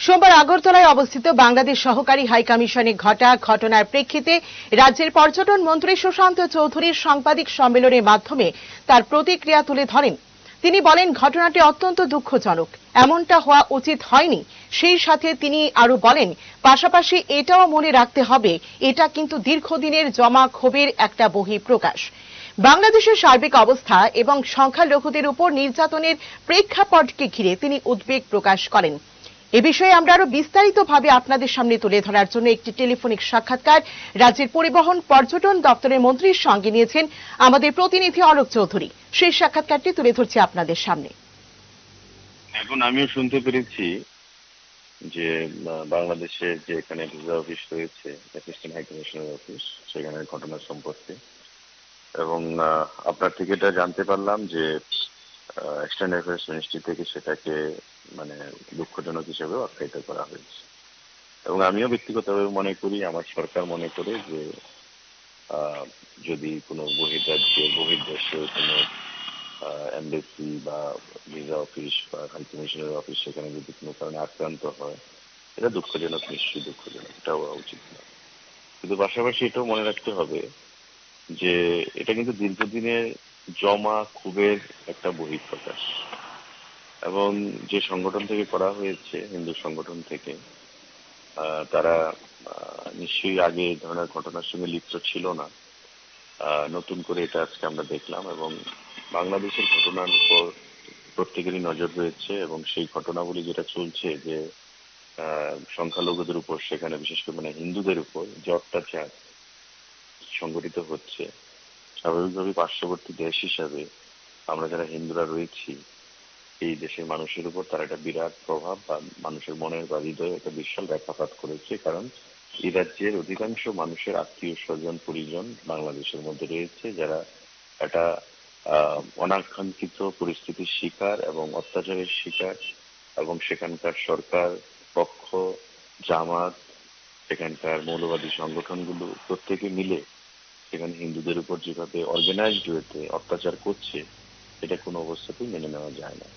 সোমবার আগরতলায় অবস্থিত বাংলাদেশ সহকারী হাইকমিশনে ঘটা ঘটনার প্রেক্ষিতে রাজ্যের পর্যটন মন্ত্রী সুশান্ত চৌধুরীর সাংবাদিক সম্মেলনের মাধ্যমে তার প্রতিক্রিয়া তুলে ধরেন। তিনি বলেন, ঘটনাটি অত্যন্ত দুঃখজনক, এমনটা হওয়া উচিত হয়নি। সেই সাথে তিনি আরো বলেন, পাশাপাশি এটাও মনে রাখতে হবে, এটা কিন্তু দীর্ঘদিনের জমা ক্ষোভের একটা বহিঃপ্রকাশ। বাংলাদেশের সার্বিক অবস্থা এবং সংখ্যালঘুদের উপর নির্যাতনের প্রেক্ষাপটকে ঘিরে তিনি উদ্বেগ প্রকাশ করেন। এ বিষয়ে আমরা আরো বিস্তারিতভাবে আপনাদের সামনে তুলে ধরার জন্য একটি টেলিফোনিক সাক্ষাৎকার রাজ্যের পরিবহন পর্যটন দপ্তরের মন্ত্রীর সঙ্গে নিয়েছেন আমাদের প্রতিনিধি অলোক চৌধুরী। সেই সাক্ষাৎকারটি তুলে ধরছি আপনাদের সামনে। এখন আমিও শুনতে পেরেছি যে বাংলাদেশের যে এখানে ভিসা অফিস রয়েছে, অ্যাসিস্ট্যান্ট হাই কমিশনার অফিস, সেখানে ঘটনা সম্পর্কে, এবং আপনার থেকে এটা জানতে পারলাম যে এক্সটার্নাল অ্যাফেয়ার্স মিনিস্ট্রি থেকে সেটাকে মানে দুঃখজনক হিসেবে আখ্যায়িত করা হয়েছে। এবং আমিও ব্যক্তিগতভাবে মনে করি, আমার সরকার মনে করে যে যদি কোনো বহির্দেশে কোনো এমবেসি বা ভিসা অফিস বা হাই কমিশনের অফিস সেখানে যদি কোনো কারণে আক্রান্ত হয়, এটা দুঃখজনক, নিশ্চয়ই দুঃখজনক, এটা হওয়া উচিত না। কিন্তু পাশাপাশি এটাও মনে রাখতে হবে যে এটা কিন্তু দীর্ঘদিনের জমা ক্ষোভের একটা বহিঃপ্রকাশ, এবং যে সংগঠন থেকে করা হয়েছে, হিন্দু সংগঠন থেকে, তারা নিশ্চয়ই আগে এই ধরনের ঘটনার সঙ্গে লিপ্ত ছিল না। নতুন করে এটা আজকে আমরা দেখলাম, এবং বাংলাদেশের ঘটনার উপর প্রত্যেকেরই নজর রয়েছে, এবং সেই ঘটনাগুলি যেটা চলছে যে সংখ্যালঘুদের উপর, সেখানে বিশেষ করে মানে হিন্দুদের উপর যে অত্যাচার সংগঠিত হচ্ছে, স্বাভাবিকভাবে পার্শ্ববর্তী দেশ হিসাবে আমরা যারা হিন্দুরা রয়েছি, এই দেশের মানুষের উপর তার একটা বিরাট প্রভাব বা মানুষের মনের বা হৃদয়ে একটা বিশাল রেখাপাত করেছে। কারণ এই রাজ্যের অধিকাংশ মানুষের আত্মীয় স্বজন পরিজন বাংলাদেশের মধ্যে রয়েছে, যারা একটা অনাকাঙ্ক্ষিত পরিস্থিতির শিকার এবং অত্যাচারের শিকার, এবং সেখানকার সরকার পক্ষ, জামাত, সেখানকার মৌলবাদী সংগঠনগুলো প্রত্যেকে মিলে সেখানে হিন্দুদের উপর যেভাবে অর্গানাইজড ওয়েতে অত্যাচার করছে, এটা কোনো অবস্থাতেই মেনে নেওয়া যায় না।